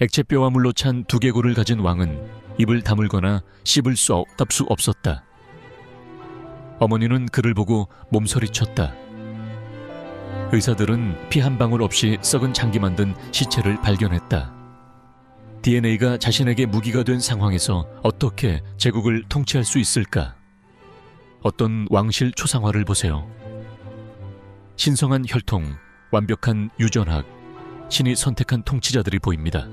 액체뼈와 물로 찬 두개골을 가진 왕은 입을 다물거나 씹을 수 없었다. 어머니는 그를 보고 몸서리쳤다. 의사들은 피 한 방울 없이 썩은 장기 만든 시체를 발견했다. DNA가 자신에게 무기가 된 상황에서 어떻게 제국을 통치할 수 있을까? 어떤 왕실 초상화를 보세요. 신성한 혈통, 완벽한 유전학, 신이 선택한 통치자들이 보입니다.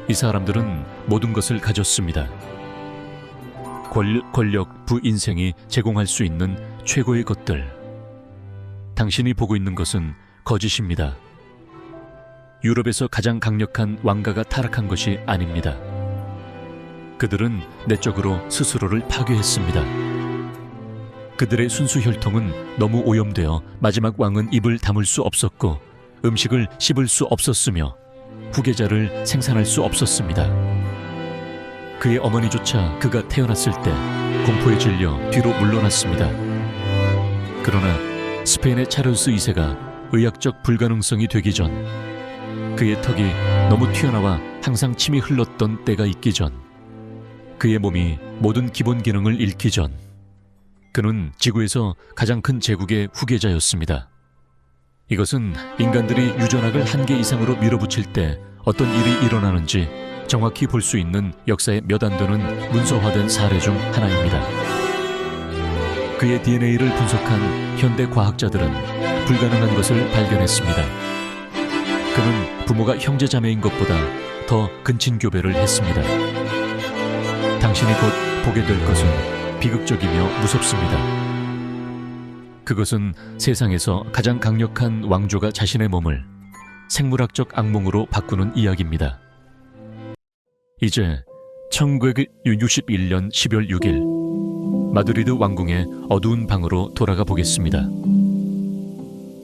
이 사람들은 모든 것을 가졌습니다. 권력, 부인생이 제공할 수 있는 최고의 것들. 당신이 보고 있는 것은 거짓입니다. 유럽에서 가장 강력한 왕가가 타락한 것이 아닙니다. 그들은 내적으로 스스로를 파괴했습니다. 그들의 순수 혈통은 너무 오염되어 마지막 왕은 입을 다물 수 없었고 음식을 씹을 수 없었으며 후계자를 생산할 수 없었습니다. 그의 어머니조차 그가 태어났을 때 공포에 질려 뒤로 물러났습니다. 그러나 스페인의 차르스 2세가 의학적 불가능성이 되기 전, 그의 턱이 너무 튀어나와 항상 침이 흘렀던 때가 있기 전, 그의 몸이 모든 기본 기능을 잃기 전, 그는 지구에서 가장 큰 제국의 후계자였습니다. 이것은 인간들이 유전학을 한계 이상으로 밀어붙일 때 어떤 일이 일어나는지 정확히 볼 수 있는 역사의 몇 안 되는 문서화된 사례 중 하나입니다. 그의 DNA를 분석한 현대 과학자들은 불가능한 것을 발견했습니다. 그는 부모가 형제자매인 것보다 더 근친교배를 했습니다. 당신이 곧 보게 될 것은 비극적이며 무섭습니다. 그것은 세상에서 가장 강력한 왕조가 자신의 몸을 생물학적 악몽으로 바꾸는 이야기입니다. 이제 1961년 12월 6일 마드리드 왕궁의 어두운 방으로 돌아가 보겠습니다.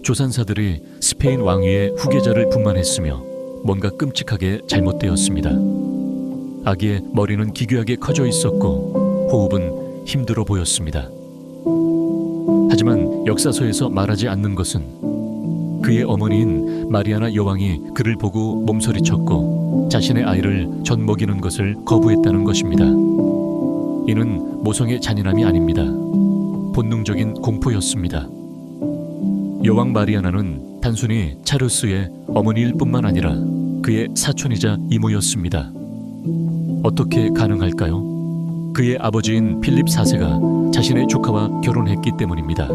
조산사들이 스페인 왕위의 후계자를 분만했으며 뭔가 끔찍하게 잘못되었습니다. 아기의 머리는 기괴하게 커져 있었고 호흡은 힘들어 보였습니다. 하지만 역사서에서 말하지 않는 것은 그의 어머니인 마리아나 여왕이 그를 보고 몸서리쳤고 자신의 아이를 젖 먹이는 것을 거부했다는 것입니다. 이는 모성의 잔인함이 아닙니다. 본능적인 공포였습니다. 여왕 마리아나는 단순히 차르스의 어머니일 뿐만 아니라 그의 사촌이자 이모였습니다. 어떻게 가능할까요? 그의 아버지인 필립 4세가 자신의 조카와 결혼했기 때문입니다.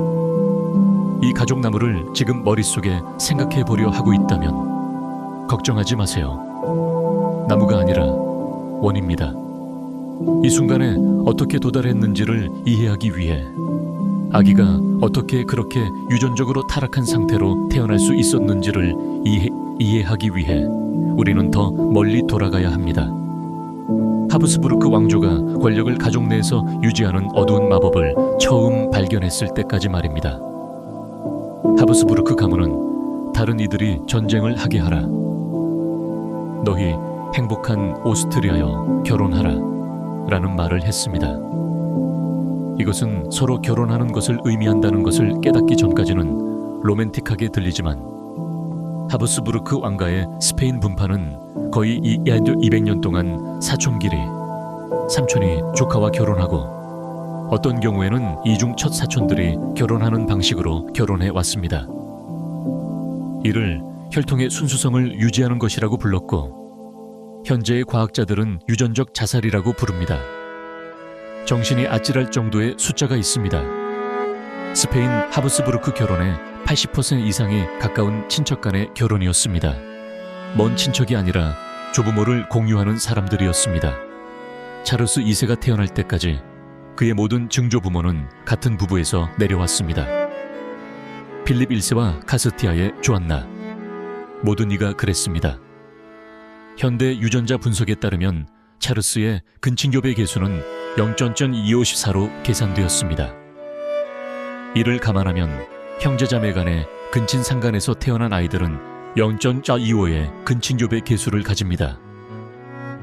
이 가족 나무를 지금 머릿속에 생각해 보려 하고 있다면 걱정하지 마세요. 나무가 아니라 원입니다. 이 순간에 어떻게 도달했는지를 이해하기 위해, 아기가 어떻게 그렇게 유전적으로 타락한 상태로 태어날 수 있었는지를 이해하기 위해 우리는 더 멀리 돌아가야 합니다. 하브스부르크 왕조가 권력을 가족 내에서 유지하는 어두운 마법을 처음 발견했을 때까지 말입니다. 하브스부르크 가문은 다른 이들이 전쟁을 하게 하라, 너희 행복한 오스트리아여 결혼하라 라는 말을 했습니다. 이것은 서로 결혼하는 것을 의미한다는 것을 깨닫기 전까지는 로맨틱하게 들리지만 하브스부르크 왕가의 스페인 분파는 거의 200년 동안 사촌끼리, 삼촌이 조카와 결혼하고 어떤 경우에는 이중 첫 사촌들이 결혼하는 방식으로 결혼해 왔습니다. 이를 혈통의 순수성을 유지하는 것이라고 불렀고 현재의 과학자들은 유전적 자살이라고 부릅니다. 정신이 아찔할 정도의 숫자가 있습니다. 스페인 하브스부르크 결혼의 80% 이상이 가까운 친척 간의 결혼이었습니다. 먼 친척이 아니라 조부모를 공유하는 사람들이었습니다. 차르스 2세가 태어날 때까지 그의 모든 증조부모는 같은 부부에서 내려왔습니다. 필립 1세와 카스티아의 조안나, 모든 이가 그랬습니다. 현대 유전자 분석에 따르면 차르스의 근친교배 계수는 0.254로 계산되었습니다. 이를 감안하면 형제자매 간의 근친상간에서 태어난 아이들은 0.25의 근친교배 계수를 가집니다.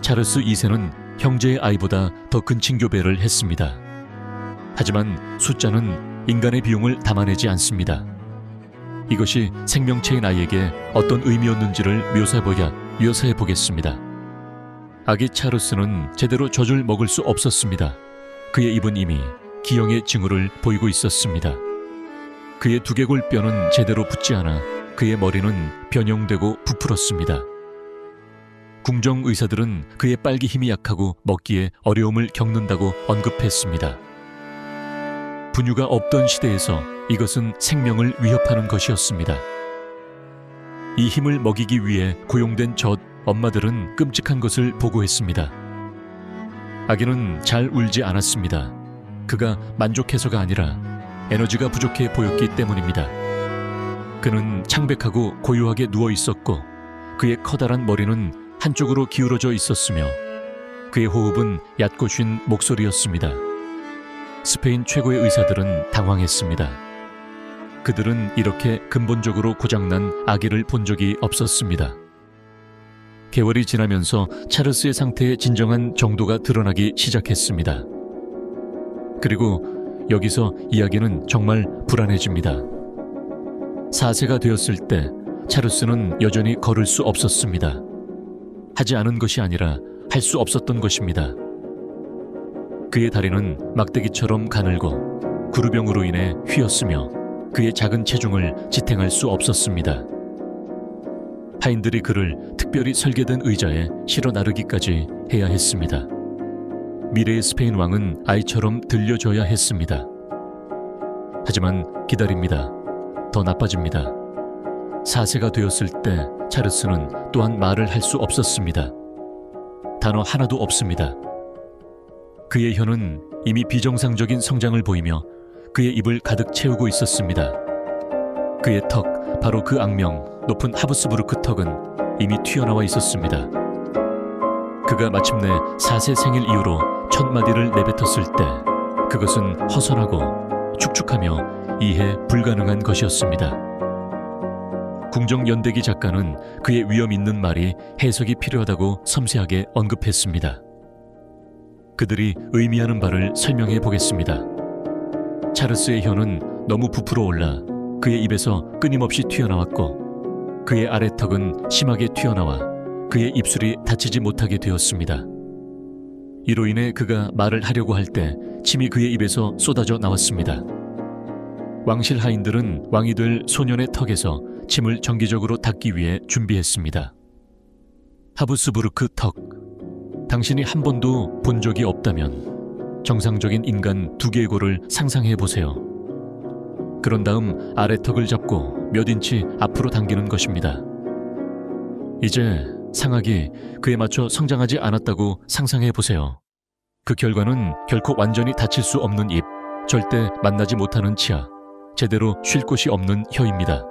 차르스 2세는 형제의 아이보다 더 근친교배를 했습니다. 하지만 숫자는 인간의 비용을 담아내지 않습니다. 이것이 생명체인 아이에게 어떤 의미였는지를 묘사해보야 묘사해 보겠습니다. 아기 차르스는 제대로 젖을 먹을 수 없었습니다. 그의 입은 이미 기형의 징후를 보이고 있었습니다. 그의 두개골 뼈는 제대로 붙지 않아 그의 머리는 변형되고 부풀었습니다. 궁정 의사들은 그의 빨기 힘이 약하고 먹기에 어려움을 겪는다고 언급했습니다. 분유가 없던 시대에서 이것은 생명을 위협하는 것이었습니다. 이 힘을 먹이기 위해 고용된 젖 엄마들은 끔찍한 것을 보고했습니다. 아기는 잘 울지 않았습니다. 그가 만족해서가 아니라 에너지가 부족해 보였기 때문입니다. 그는 창백하고 고요하게 누워 있었고 그의 커다란 머리는 한쪽으로 기울어져 있었으며 그의 호흡은 얕고 쉰 목소리였습니다. 스페인 최고의 의사들은 당황했습니다. 그들은 이렇게 근본적으로 고장난 아기를 본 적이 없었습니다. 개월이 지나면서 차르스의 상태의 진정한 정도가 드러나기 시작했습니다. 그리고 여기서 이야기는 정말 불안해집니다. 4세가 되었을 때 차르스는 여전히 걸을 수 없었습니다. 하지 않은 것이 아니라 할 수 없었던 것입니다. 그의 다리는 막대기처럼 가늘고 구루병으로 인해 휘었으며 그의 작은 체중을 지탱할 수 없었습니다. 하인들이 그를 특별히 설계된 의자에 실어 나르기까지 해야 했습니다. 미래의 스페인 왕은 아이처럼 들려줘야 했습니다. 하지만 기다립니다. 더 나빠집니다. 4세가 되었을 때 차르스는 또한 말을 할 수 없었습니다. 단어 하나도 없습니다. 그의 혀는 이미 비정상적인 성장을 보이며 그의 입을 가득 채우고 있었습니다. 그의 턱, 바로 그 악명 높은 하브스부르크 턱은 이미 튀어나와 있었습니다. 그가 마침내 4세 생일 이후로 첫 마디를 내뱉었을 때 그것은 허선하고 축축하며 이해 불가능한 것이었습니다. 궁정 연대기 작가는 그의 위험 있는 말이 해석이 필요하다고 섬세하게 언급했습니다. 그들이 의미하는 바를 설명해 보겠습니다. 차르스의 혀는 너무 부풀어 올라 그의 입에서 끊임없이 튀어나왔고 그의 아래턱은 심하게 튀어나와 그의 입술이 닫히지 못하게 되었습니다. 이로 인해 그가 말을 하려고 할 때 침이 그의 입에서 쏟아져 나왔습니다. 왕실 하인들은 왕이 될 소년의 턱에서 침을 정기적으로 닦기 위해 준비했습니다. 하브스부르크 턱, 당신이 한 번도 본 적이 없다면 정상적인 인간 2개의 골을 상상해 보세요. 그런 다음 아래턱을 잡고 몇 인치 앞으로 당기는 것입니다. 이제 상악이 그에 맞춰 성장하지 않았다고 상상해 보세요. 그 결과는 결코 완전히 닫힐 수 없는 입, 절대 만나지 못하는 치아, 제대로 쉴 곳이 없는 혀입니다.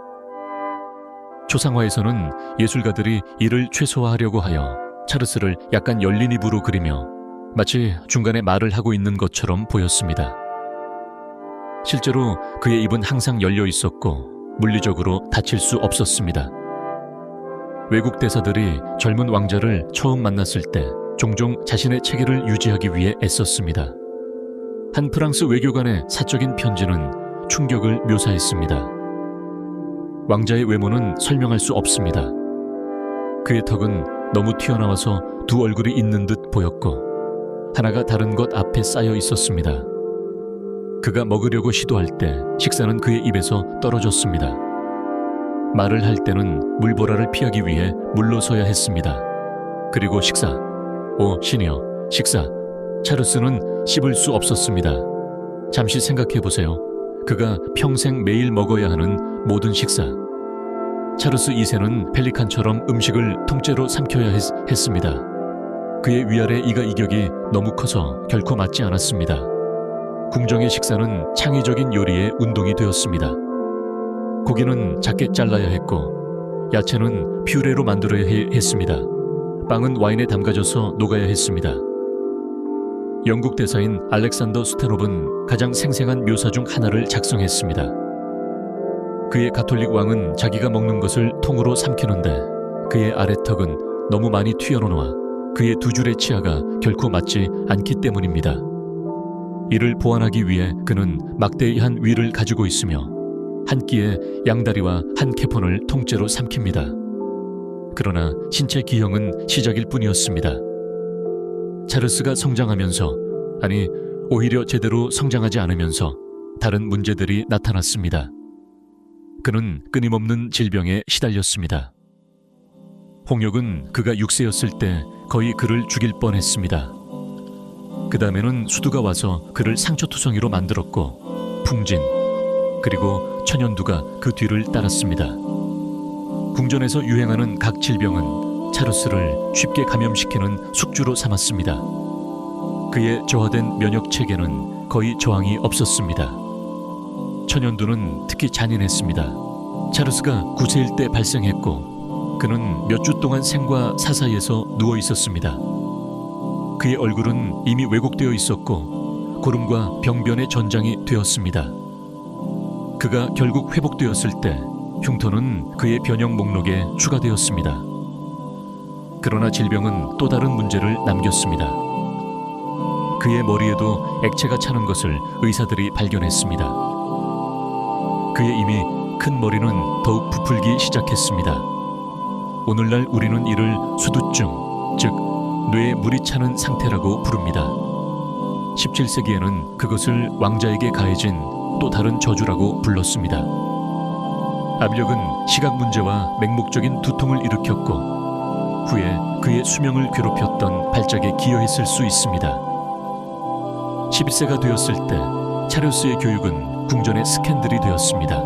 초상화에서는 예술가들이 이를 최소화하려고 하여 차르스를 약간 열린 입으로 그리며 마치 중간에 말을 하고 있는 것처럼 보였습니다. 실제로 그의 입은 항상 열려 있었고 물리적으로 닫힐 수 없었습니다. 외국 대사들이 젊은 왕자를 처음 만났을 때 종종 자신의 체계를 유지하기 위해 애썼습니다. 한 프랑스 외교관의 사적인 편지는 충격을 묘사했습니다. 왕자의 외모는 설명할 수 없습니다. 그의 턱은 너무 튀어나와서 2 얼굴이 있는 듯 보였고 하나가 다른 것 앞에 쌓여 있었습니다. 그가 먹으려고 시도할 때 식사는 그의 입에서 떨어졌습니다. 말을 할 때는 물보라를 피하기 위해 물러서야 했습니다. 그리고 식사, 신이여, 식사. 차르스는 씹을 수 없었습니다. 잠시 생각해 보세요. 그가 평생 매일 먹어야 하는 모든 식사. 차르스 2세는 펠리칸처럼 음식을 통째로 삼켜야 했습니다. 그의 위아래 이가 이격이 너무 커서 결코 맞지 않았습니다. 궁정의 식사는 창의적인 요리의 운동이 되었습니다. 고기는 작게 잘라야 했고 야채는 퓨레로 만들어야 했습니다. 빵은 와인에 담가져서 녹아야 했습니다. 영국 대사인 알렉산더 스테롭은 가장 생생한 묘사 중 하나를 작성했습니다. 그의 가톨릭 왕은 자기가 먹는 것을 통으로 삼키는데 그의 아래턱은 너무 많이 튀어나와 그의 2 줄의 치아가 결코 맞지 않기 때문입니다. 이를 보완하기 위해 그는 막대의 한 위를 가지고 있으며 한 끼에 양다리와 한 캐폰을 통째로 삼킵니다. 그러나 신체 기형은 시작일 뿐이었습니다. 찰스가 성장하면서, 아니 오히려 제대로 성장하지 않으면서 다른 문제들이 나타났습니다. 그는 끊임없는 질병에 시달렸습니다. 홍역은 그가 6세였을 때 거의 그를 죽일 뻔했습니다. 그 다음에는 수두가 와서 그를 상처투성이로 만들었고, 풍진, 그리고 천연두가 그 뒤를 따랐습니다. 궁전에서 유행하는 각 질병은 찰스를 쉽게 감염시키는 숙주로 삼았습니다. 그의 저하된 면역 체계는 거의 저항이 없었습니다. 천연두는 특히 잔인했습니다. 찰스가 9세일 때 발생했고, 그는 몇 주 동안 생과 사사이에서 누워 있었습니다. 그의 얼굴은 이미 왜곡되어 있었고 고름과 병변의 전장이 되었습니다. 그가 결국 회복되었을 때 흉터는 그의 변형 목록에 추가되었습니다. 그러나 질병은 또 다른 문제를 남겼습니다. 그의 머리에도 액체가 차는 것을 의사들이 발견했습니다. 그의 이미 큰 머리는 더욱 부풀기 시작했습니다. 오늘날 우리는 이를 수두증, 즉 뇌에 물이 차는 상태라고 부릅니다. 17세기에는 그것을 왕자에게 가해진 또 다른 저주라고 불렀습니다. 압력은 시각 문제와 맹목적인 두통을 일으켰고, 후에 그의 수명을 괴롭혔던 발작에 기여했을 수 있습니다. 11세가 되었을 때 찰스의 교육은 궁전의 스캔들이 되었습니다.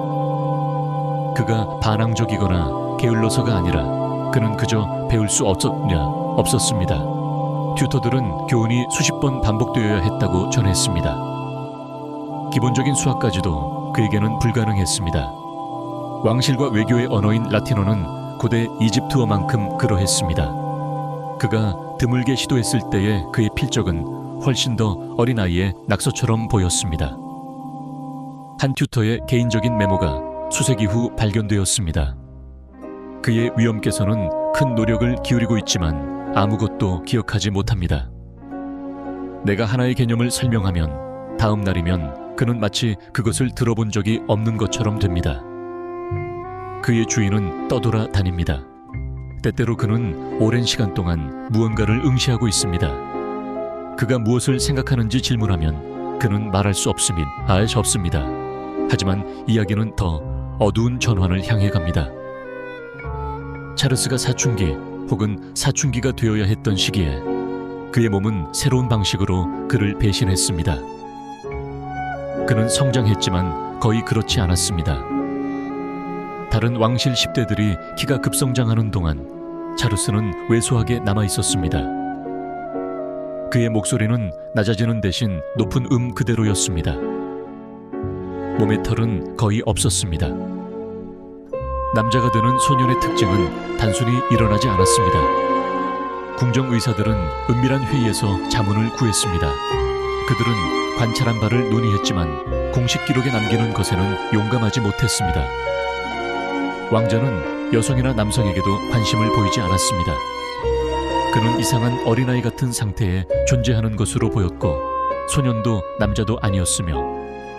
그가 반항적이거나 게을러서가 아니라 그는 그저 배울 수 없었습니다. 튜터들은 교훈이 수십 번 반복되어야 했다고 전했습니다. 기본적인 수학까지도 그에게는 불가능했습니다. 왕실과 외교의 언어인 라틴어는 고대 이집트어만큼 그러했습니다. 그가 드물게 시도했을 때의 그의 필적은 훨씬 더 어린아이의 낙서처럼 보였습니다. 한 튜터의 개인적인 메모가 수세기 후 발견되었습니다. 그의 위엄께서는 큰 노력을 기울이고 있지만 아무것도 기억하지 못합니다. 내가 하나의 개념을 설명하면 다음 날이면 그는 마치 그것을 들어본 적이 없는 것처럼 됩니다. 그의 주인은 떠돌아 다닙니다. 때때로 그는 오랜 시간 동안 무언가를 응시하고 있습니다. 그가 무엇을 생각하는지 질문하면 그는 말할 수 없습니다. 하지만 이야기는 더 어두운 전환을 향해 갑니다. 찰스가 사춘기 혹은 사춘기가 되어야 했던 시기에 그의 몸은 새로운 방식으로 그를 배신했습니다. 그는 성장했지만 거의 그렇지 않았습니다. 다른 왕실 10대들이 키가 급성장하는 동안 찰스는 왜소하게 남아있었습니다. 그의 목소리는 낮아지는 대신 높은 그대로였습니다. 몸의 털은 거의 없었습니다. 남자가 되는 소년의 특징은 단순히 일어나지 않았습니다. 궁정 의사들은 은밀한 회의에서 자문을 구했습니다. 그들은 관찰한 바를 논의했지만 공식 기록에 남기는 것에는 용감하지 못했습니다. 왕자는 여성이나 남성에게도 관심을 보이지 않았습니다. 그는 이상한 어린아이 같은 상태에 존재하는 것으로 보였고, 소년도 남자도 아니었으며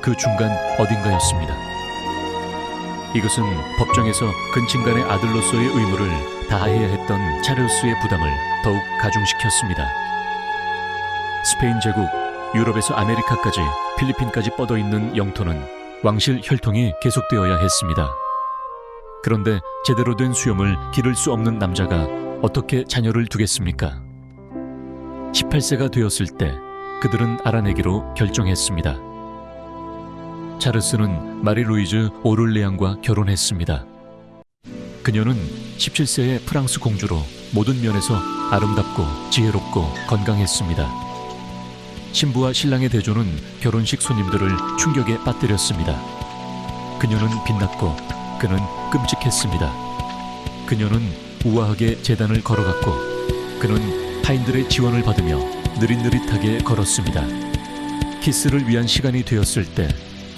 그 중간 어딘가였습니다. 이것은 법정에서 근친간의 아들로서의 의무를 다해야 했던 찰스의 부담을 더욱 가중시켰습니다. 스페인 제국, 유럽에서 아메리카까지 필리핀까지 뻗어있는 영토는 왕실 혈통이 계속되어야 했습니다. 그런데 제대로 된 수염을 기를 수 없는 남자가 어떻게 자녀를 두겠습니까? 18세가 되었을 때 그들은 알아내기로 결정했습니다. 찰스는 마리 루이즈 오를레앙과 결혼했습니다. 그녀는 17세의 프랑스 공주로 모든 면에서 아름답고 지혜롭고 건강했습니다. 신부와 신랑의 대조는 결혼식 손님들을 충격에 빠뜨렸습니다. 그녀는 빛났고 그는 끔찍했습니다. 그녀는 우아하게 제단을 걸어갔고 그는 타인들의 지원을 받으며 느릿느릿하게 걸었습니다. 키스를 위한 시간이 되었을 때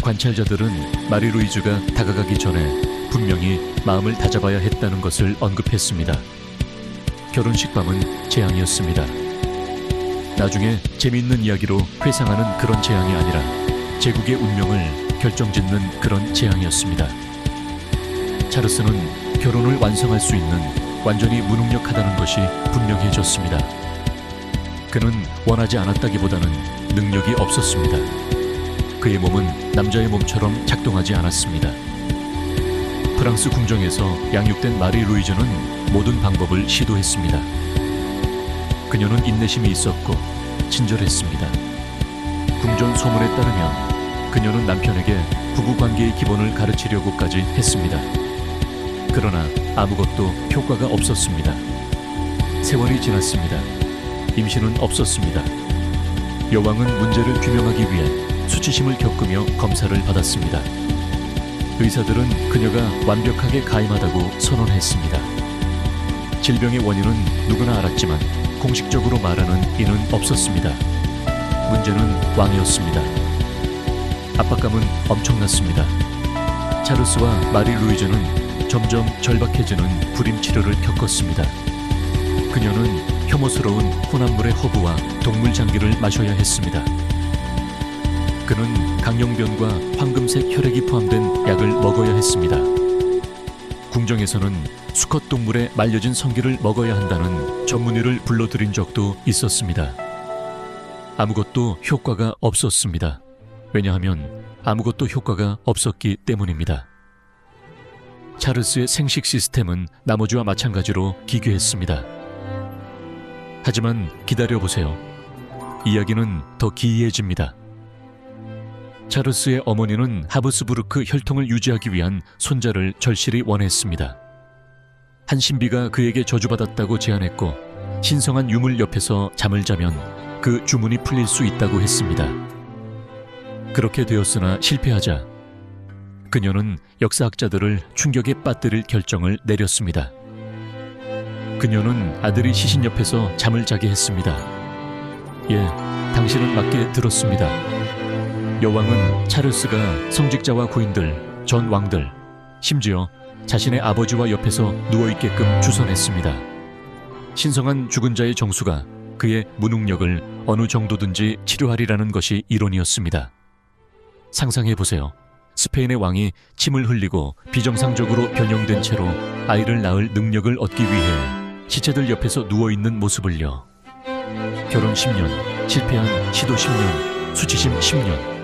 관찰자들은 마리 루이즈가 다가가기 전에 분명히 마음을 다잡아야 했다는 것을 언급했습니다. 결혼식 밤은 재앙이었습니다. 나중에 재미있는 이야기로 회상하는 그런 재앙이 아니라 제국의 운명을 결정짓는 그런 재앙이었습니다. 찰스는 결혼을 완성할 수 있는 완전히 무능력하다는 것이 분명해졌습니다. 그는 원하지 않았다기보다는 능력이 없었습니다. 그의 몸은 남자의 몸처럼 작동하지 않았습니다. 프랑스 궁정에서 양육된 마리 루이즈는 모든 방법을 시도했습니다. 그녀는 인내심이 있었고 친절했습니다. 궁전 소문에 따르면 그녀는 남편에게 부부관계의 기본을 가르치려고까지 했습니다. 그러나 아무것도 효과가 없었습니다. 세월이 지났습니다. 임신은 없었습니다. 여왕은 문제를 규명하기 위해 수치심을 겪으며 검사를 받았습니다. 의사들은 그녀가 완벽하게 가임하다고 선언했습니다. 질병의 원인은 누구나 알았지만 공식적으로 말하는 이는 없었습니다. 문제는 왕이었습니다. 압박감은 엄청났습니다. 차르스와 마리 루이즈는 점점 절박해지는 불임 치료를 겪었습니다. 그녀는 혐오스러운 혼합물의 허브와 동물 장기를 마셔야 했습니다. 그는 강령변과 황금색 혈액이 포함된 약을 먹어야 했습니다. 궁정에서는 수컷 동물의 말려진 성기를 먹어야 한다는 전문의를 불러들인 적도 있었습니다. 아무것도 효과가 없었습니다. 왜냐하면 아무것도 효과가 없었기 때문입니다. 차르스의 생식 시스템은 나머지와 마찬가지로 기괴했습니다. 하지만 기다려보세요. 이야기는 더 기이해집니다. 차르스의 어머니는 하브스부르크 혈통을 유지하기 위한 손자를 절실히 원했습니다. 한 신비가 그에게 저주받았다고 제안했고 신성한 유물 옆에서 잠을 자면 그 주문이 풀릴 수 있다고 했습니다. 그렇게 되었으나 실패하자 그녀는 역사학자들을 충격에 빠뜨릴 결정을 내렸습니다. 그녀는 아들이 시신 옆에서 잠을 자게 했습니다. 예, 당신은 맞게 들었습니다. 여왕은 차르스가 성직자와 고인들, 전 왕들, 심지어 자신의 아버지와 옆에서 누워있게끔 주선했습니다. 신성한 죽은 자의 정수가 그의 무능력을 어느 정도든지 치료하리라는 것이 이론이었습니다. 상상해보세요. 스페인의 왕이 침을 흘리고 비정상적으로 변형된 채로 아이를 낳을 능력을 얻기 위해 시체들 옆에서 누워있는 모습을요. 결혼 10년, 실패한 시도 10년, 수치심 10년.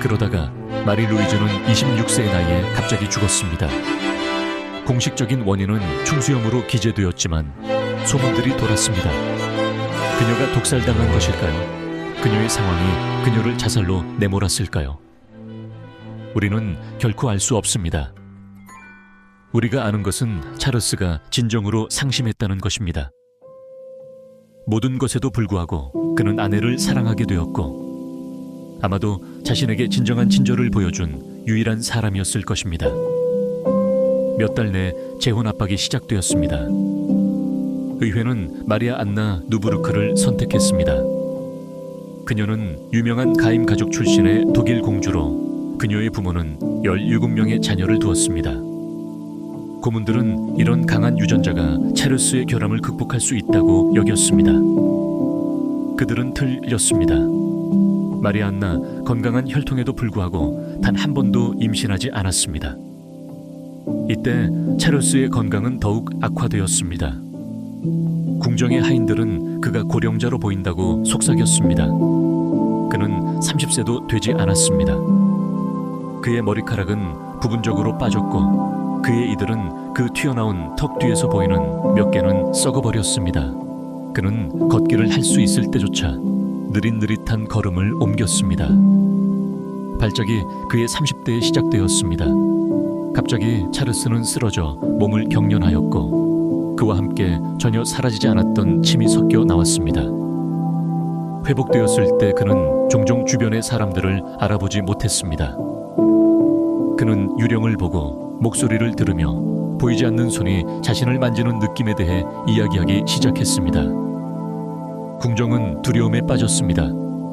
그러다가 마리 루이즈는 26세의 나이에 갑자기 죽었습니다. 공식적인 원인은 충수염으로 기재되었지만 소문들이 돌았습니다. 그녀가 독살당한 것일까요? 그녀의 상황이 그녀를 자살로 내몰았을까요? 우리는 결코 알 수 없습니다. 우리가 아는 것은 차르스가 진정으로 상심했다는 것입니다. 모든 것에도 불구하고 그는 아내를 사랑하게 되었고 아마도 자신에게 진정한 친절을 보여준 유일한 사람이었을 것입니다. 몇 달 내 재혼 압박이 시작되었습니다. 의회는 마리아 안나 누부르크를 선택했습니다. 그녀는 유명한 가임 가족 출신의 독일 공주로 그녀의 부모는 17명의 자녀를 두었습니다. 고문들은 이런 강한 유전자가 차르스의 결함을 극복할 수 있다고 여겼습니다. 그들은 틀렸습니다. 마리아 안나 건강한 혈통에도 불구하고 단 한 번도 임신하지 않았습니다. 이때 차르스의 건강은 더욱 악화되었습니다. 궁정의 하인들은 그가 고령자로 보인다고 속삭였습니다. 그는 30세도 되지 않았습니다. 그의 머리카락은 부분적으로 빠졌고 그의 이들은 그 튀어나온 턱 뒤에서 보이는 몇 개는 썩어버렸습니다. 그는 걷기를 할 수 있을 때조차 느릿느릿한 걸음을 옮겼습니다. 발작이 그의 30대에 시작되었습니다. 갑자기 차르스는 쓰러져 몸을 경련하였고 그와 함께 전혀 사라지지 않았던 침이 섞여 나왔습니다. 회복되었을 때 그는 종종 주변의 사람들을 알아보지 못했습니다. 그는 유령을 보고 목소리를 들으며 보이지 않는 손이 자신을 만지는 느낌에 대해 이야기하기 시작했습니다. 궁정은 두려움에 빠졌습니다.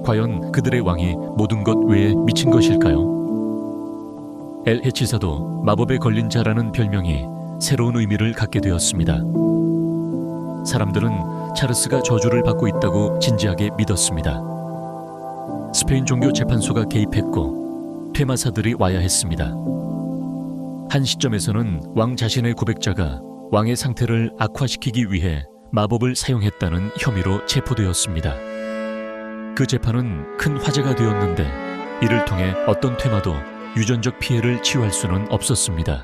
과연 그들의 왕이 모든 것 외에 미친 것일까요? 엘 해치사도 마법에 걸린 자라는 별명이 새로운 의미를 갖게 되었습니다. 사람들은 차르스가 저주를 받고 있다고 진지하게 믿었습니다. 스페인 종교 재판소가 개입했고 퇴마사들이 와야 했습니다. 한 시점에서는 왕 자신의 고백자가 왕의 상태를 악화시키기 위해 마법을 사용했다는 혐의로 체포되었습니다. 그 재판은 큰 화제가 되었는데 이를 통해 어떤 퇴마도 유전적 피해를 치유할 수는 없었습니다.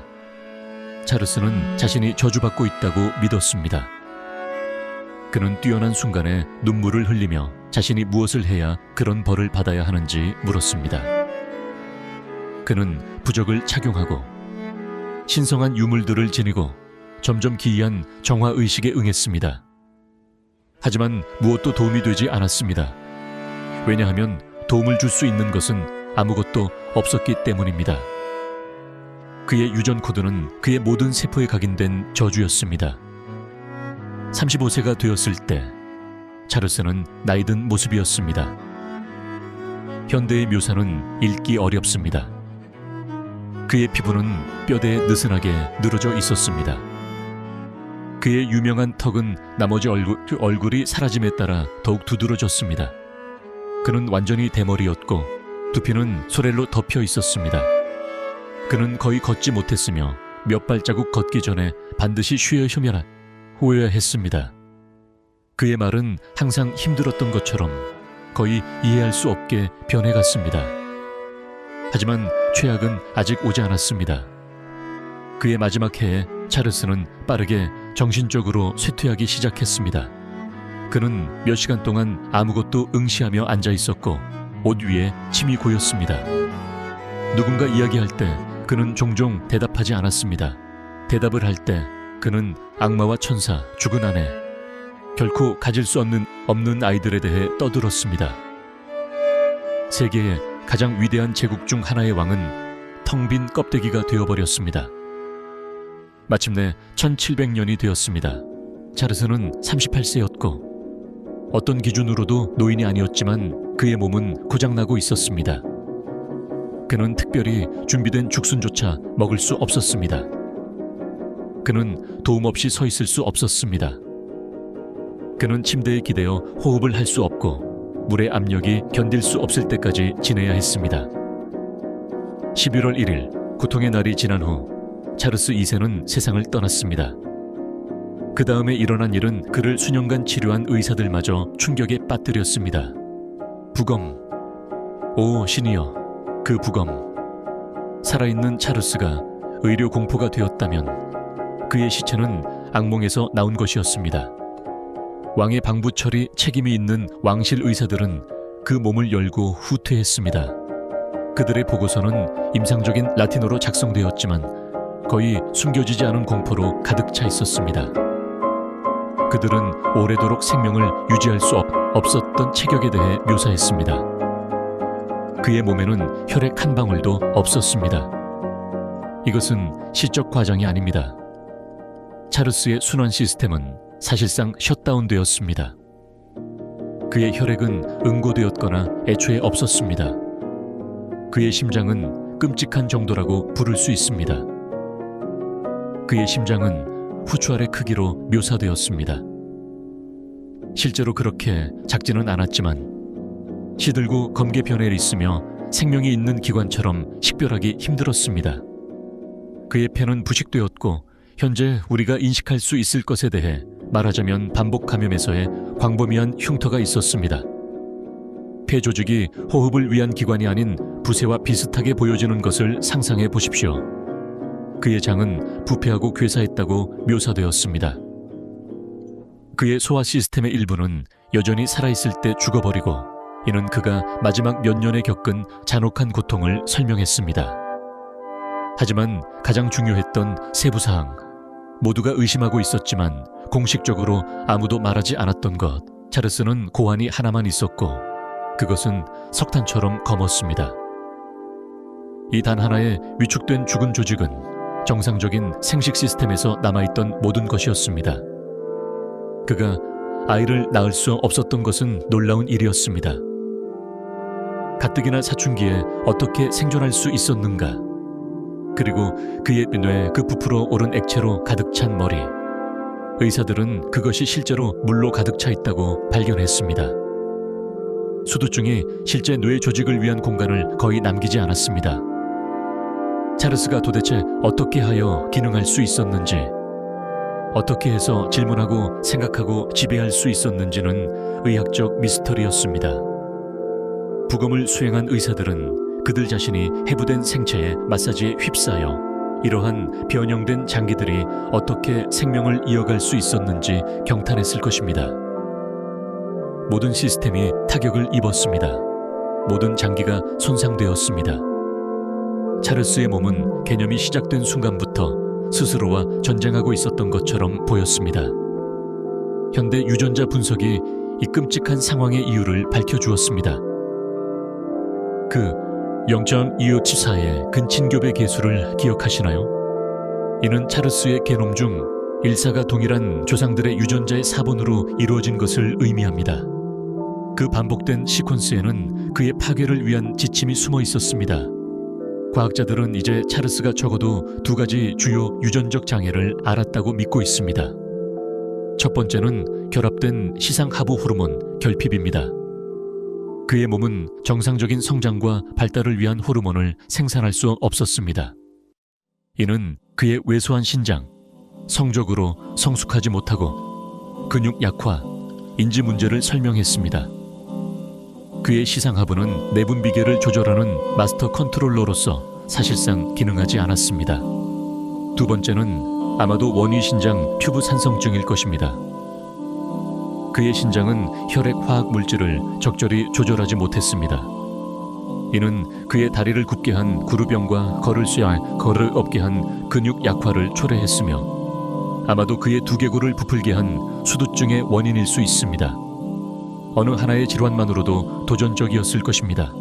찰스는 자신이 저주받고 있다고 믿었습니다. 그는 뛰어난 순간에 눈물을 흘리며 자신이 무엇을 해야 그런 벌을 받아야 하는지 물었습니다. 그는 부적을 착용하고 신성한 유물들을 지니고 점점 기이한 정화의식에 응했습니다. 하지만 무엇도 도움이 되지 않았습니다. 왜냐하면 도움을 줄 수 있는 것은 아무것도 없었기 때문입니다. 그의 유전 코드는 그의 모든 세포에 각인된 저주였습니다. 35세가 되었을 때 찰스는 나이든 모습이었습니다. 현대의 묘사는 읽기 어렵습니다. 그의 피부는 뼈대에 느슨하게 늘어져 있었습니다. 그의 유명한 턱은 나머지 얼굴이 사라짐에 따라 더욱 두드러졌습니다. 그는 완전히 대머리였고 두피는 소렐로 덮여 있었습니다. 그는 거의 걷지 못했으며 몇 발자국 걷기 전에 반드시 쉬어야 했습니다. 그의 말은 항상 힘들었던 것처럼 거의 이해할 수 없게 변해갔습니다. 하지만 최악은 아직 오지 않았습니다. 그의 마지막 해에 찰스는 빠르게 정신적으로 쇠퇴하기 시작했습니다. 그는 몇 시간 동안 아무것도 응시하며 앉아 있었고 옷 위에 침이 고였습니다. 누군가 이야기할 때 그는 종종 대답하지 않았습니다. 대답을 할 때 그는 악마와 천사, 죽은 아내, 결코 가질 수 없는 아이들에 대해 떠들었습니다. 세계의 가장 위대한 제국 중 하나의 왕은 텅 빈 껍데기가 되어버렸습니다. 마침내 1700년이 되었습니다. 찰스는 38세였고 어떤 기준으로도 노인이 아니었지만 그의 몸은 고장나고 있었습니다. 그는 특별히 준비된 죽순조차 먹을 수 없었습니다. 그는 도움 없이 서 있을 수 없었습니다. 그는 침대에 기대어 호흡을 할 수 없고 물의 압력이 견딜 수 없을 때까지 지내야 했습니다. 11월 1일 고통의 날이 지난 후 찰스 2세는 세상을 떠났습니다. 그 다음에 일어난 일은 그를 수년간 치료한 의사들마저 충격에 빠뜨렸습니다. 부검. 오 신이여, 그 부검. 살아있는 찰스가 의료 공포가 되었다면 그의 시체는 악몽에서 나온 것이었습니다. 왕의 방부 처리 책임이 있는 왕실 의사들은 그 몸을 열고 후퇴했습니다. 그들의 보고서는 임상적인 라틴어로 작성되었지만 거의 숨겨지지 않은 공포로 가득 차 있었습니다. 그들은 오래도록 생명을 유지할 수 없었던 체격에 대해 묘사했습니다. 그의 몸에는 혈액 한 방울도 없었습니다. 이것은 시적 과장이 아닙니다. 찰스의 순환 시스템은 사실상 셧다운되었습니다. 그의 혈액은 응고되었거나 애초에 없었습니다. 그의 심장은 끔찍한 정도라고 부를 수 있습니다. 그의 심장은 후추알의 크기로 묘사되었습니다. 실제로 그렇게 작지는 않았지만 시들고 검게변에 있으며 생명이 있는 기관처럼 식별하기 힘들었습니다. 그의 폐는 부식되었고 현재 우리가 인식할 수 있을 것에 대해 말하자면 반복 감염에서의 광범위한 흉터가 있었습니다. 폐 조직이 호흡을 위한 기관이 아닌 부세와 비슷하게 보여지는 것을 상상해 보십시오. 그의 장은 부패하고 괴사했다고 묘사되었습니다. 그의 소화 시스템의 일부는 여전히 살아있을 때 죽어버리고 이는 그가 마지막 몇 년에 겪은 잔혹한 고통을 설명했습니다. 하지만 가장 중요했던 세부사항, 모두가 의심하고 있었지만 공식적으로 아무도 말하지 않았던 것, 찰스는 고환이 하나만 있었고 그것은 석탄처럼 검었습니다. 이 단 하나의 위축된 죽은 조직은 정상적인 생식 시스템에서 남아있던 모든 것이었습니다. 그가 아이를 낳을 수 없었던 것은 놀라운 일이었습니다. 가뜩이나 사춘기에 어떻게 생존할 수 있었는가? 그리고 그의 뇌 그 부풀어 오른 액체로 가득 찬 머리. 의사들은 그것이 실제로 물로 가득 차 있다고 발견했습니다. 수두증이 실제 뇌 조직을 위한 공간을 거의 남기지 않았습니다. 찰스가 도대체 어떻게 하여 기능할 수 있었는지, 어떻게 해서 질문하고 생각하고 지배할 수 있었는지는 의학적 미스터리였습니다. 부검을 수행한 의사들은 그들 자신이 해부된 생체의 마사지에 휩싸여 이러한 변형된 장기들이 어떻게 생명을 이어갈 수 있었는지 경탄했을 것입니다. 모든 시스템이 타격을 입었습니다. 모든 장기가 손상되었습니다. 찰스의 몸은 개념이 시작된 순간부터 스스로와 전쟁하고 있었던 것처럼 보였습니다. 현대 유전자 분석이 이 끔찍한 상황의 이유를 밝혀주었습니다. 그 0.2574의 근친교배 계수를 기억하시나요? 이는 찰스의 게놈 중 일사가 동일한 조상들의 유전자의 4번으로 이루어진 것을 의미합니다. 그 반복된 시퀀스에는 그의 파괴를 위한 지침이 숨어 있었습니다. 과학자들은 이제 찰스가 적어도 2가지 주요 유전적 장애를 알았다고 믿고 있습니다. 첫 번째는 결합된 시상하부 호르몬 결핍입니다. 그의 몸은 정상적인 성장과 발달을 위한 호르몬을 생산할 수 없었습니다. 이는 그의 왜소한 신장, 성적으로 성숙하지 못하고 근육 약화, 인지 문제를 설명했습니다. 그의 시상하부는 내분 비계를 조절하는 마스터 컨트롤러로서 사실상 기능하지 않았습니다. 두 번째는 아마도 원위 신장 튜브 산성증일 것입니다. 그의 신장은 혈액 화학 물질을 적절히 조절하지 못했습니다. 이는 그의 다리를 굽게 한 구루병과 걸을 없게 한 근육 약화를 초래했으며 아마도 그의 두개골을 부풀게 한 수두증의 원인일 수 있습니다. 어느 하나의 질환만으로도 도전적이었을 것입니다.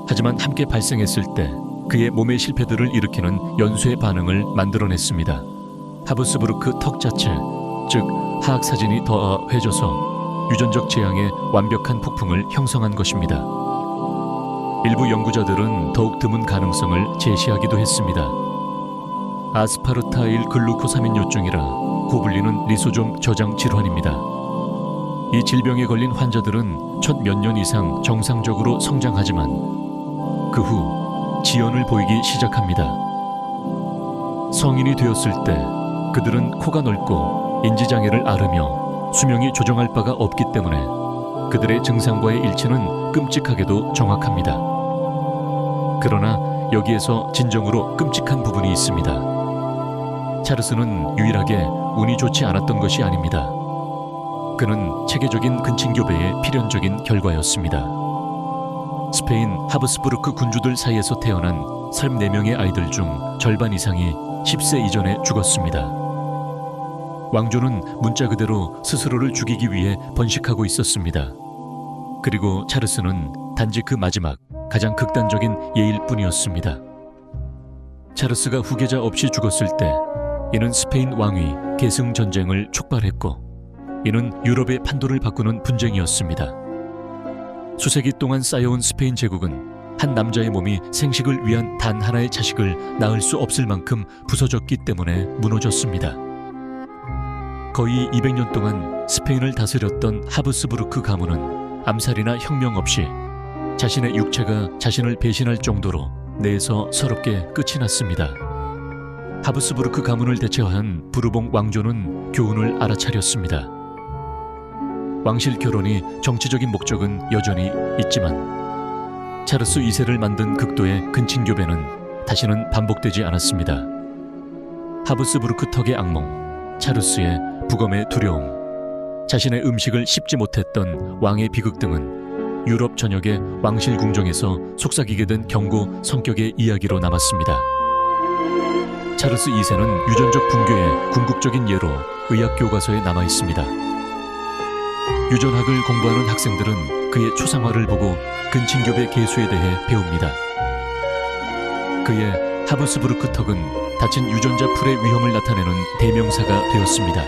하지만 함께 발생했을 때 그의 몸의 실패들을 일으키는 연쇄 반응을 만들어냈습니다. 하브스부르크 턱 자체, 즉 하악 사진이 더해져서 유전적 재앙의 완벽한 폭풍을 형성한 것입니다. 일부 연구자들은 더욱 드문 가능성을 제시하기도 했습니다. 아스파르타일 글루코사민요증이라 고불리는 리소좀 저장 질환입니다. 이 질병에 걸린 환자들은 첫 몇 년 이상 정상적으로 성장하지만 그 후 지연을 보이기 시작합니다. 성인이 되었을 때 그들은 코가 넓고 인지장애를 앓으며 수명이 조정할 바가 없기 때문에 그들의 증상과의 일치는 끔찍하게도 정확합니다. 그러나 여기에서 진정으로 끔찍한 부분이 있습니다. 찰스는 유일하게 운이 좋지 않았던 것이 아닙니다. 그는 체계적인 근친교배의 필연적인 결과였습니다. 스페인 하브스부르크 군주들 사이에서 태어난 34명의 아이들 중 절반 이상이 10세 이전에 죽었습니다. 왕조는 문자 그대로 스스로를 죽이기 위해 번식하고 있었습니다. 그리고 찰스는 단지 그 마지막, 가장 극단적인 예일 뿐이었습니다. 찰스가 후계자 없이 죽었을 때 이는 스페인 왕위 계승 전쟁을 촉발했고 이는 유럽의 판도를 바꾸는 분쟁이었습니다. 수세기 동안 쌓여온 스페인 제국은 한 남자의 몸이 생식을 위한 단 하나의 자식을 낳을 수 없을 만큼 부서졌기 때문에 무너졌습니다. 거의 200년 동안 스페인을 다스렸던 하브스부르크 가문은 암살이나 혁명 없이 자신의 육체가 자신을 배신할 정도로 내에서 서럽게 끝이 났습니다. 하브스부르크 가문을 대체한 부르봉 왕조는 교훈을 알아차렸습니다. 왕실 결혼이 정치적인 목적은 여전히 있지만 찰스 2세를 만든 극도의 근친교배는 다시는 반복되지 않았습니다. 하브스부르크 턱의 악몽, 찰스의 부검의 두려움, 자신의 음식을 씹지 못했던 왕의 비극 등은 유럽 전역의 왕실 궁정에서 속삭이게 된 경고 성격의 이야기로 남았습니다. 찰스 2세는 유전적 붕괴의 궁극적인 예로 의학 교과서에 남아 있습니다. 유전학을 공부하는 학생들은 그의 초상화를 보고 근친교배 계수에 대해 배웁니다. 그의 하브스부르크 턱은 다친 유전자 풀의 위험을 나타내는 대명사가 되었습니다.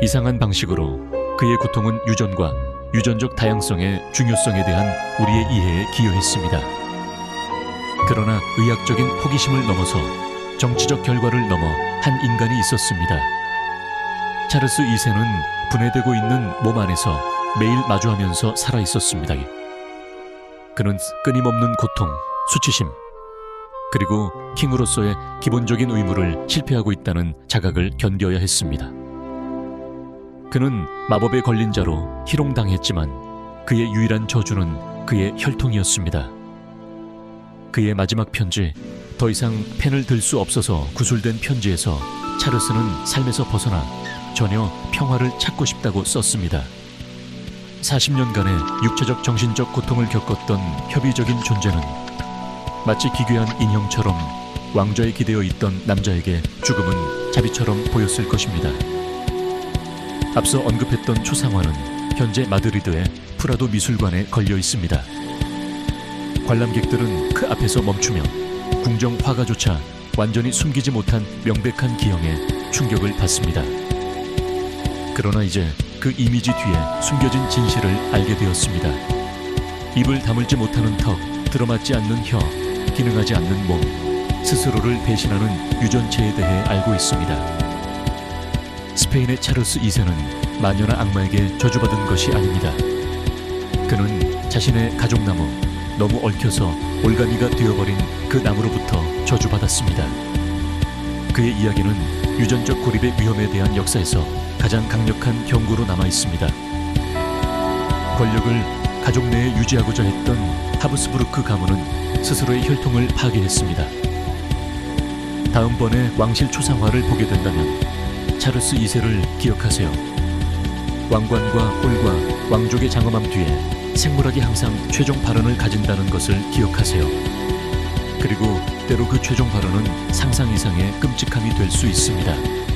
이상한 방식으로 그의 고통은 유전과 유전적 다양성의 중요성에 대한 우리의 이해에 기여했습니다. 그러나 의학적인 호기심을 넘어서 정치적 결과를 넘어 한 인간이 있었습니다. 찰스 2세는 분해되고 있는 몸 안에서 매일 마주하면서 살아 있었습니다. 그는 끊임없는 고통, 수치심, 그리고 킹으로서의 기본적인 의무를 실패하고 있다는 자각을 견뎌야 했습니다. 그는 마법에 걸린 자로 희롱당했지만 그의 유일한 저주는 그의 혈통이었습니다. 그의 마지막 편지, 더 이상 펜을 들 수 없어서 구술된 편지에서 찰스는 삶에서 벗어나 전혀 평화를 찾고 싶다고 썼습니다. 40년간의 육체적 정신적 고통을 겪었던 협의적인 존재는 마치 기괴한 인형처럼 왕좌에 기대어 있던 남자에게 죽음은 자비처럼 보였을 것입니다. 앞서 언급했던 초상화는 현재 마드리드의 프라도 미술관에 걸려 있습니다. 관람객들은 그 앞에서 멈추며 궁정 화가조차 완전히 숨기지 못한 명백한 기형에 충격을 받습니다. 그러나 이제 그 이미지 뒤에 숨겨진 진실을 알게 되었습니다. 입을 다물지 못하는 턱, 들어맞지 않는 혀, 기능하지 않는 몸, 스스로를 배신하는 유전체에 대해 알고 있습니다. 스페인의 찰스 2세는 마녀나 악마에게 저주받은 것이 아닙니다. 그는 자신의 가족나무, 너무 얽혀서 올가미가 되어버린 그 나무로부터 저주받았습니다. 그의 이야기는 유전적 고립의 위험에 대한 역사에서 가장 강력한 경고로 남아 있습니다. 권력을 가족 내에 유지하고자 했던 하브스부르크 가문은 스스로의 혈통을 파괴했습니다. 다음번에 왕실 초상화를 보게 된다면 찰스 2세를 기억하세요. 왕관과 홀과 왕족의 장엄함 뒤에 생물학이 항상 최종 발언을 가진다는 것을 기억하세요. 그리고 때로 그 최종 발언은 상상 이상의 끔찍함이 될 수 있습니다.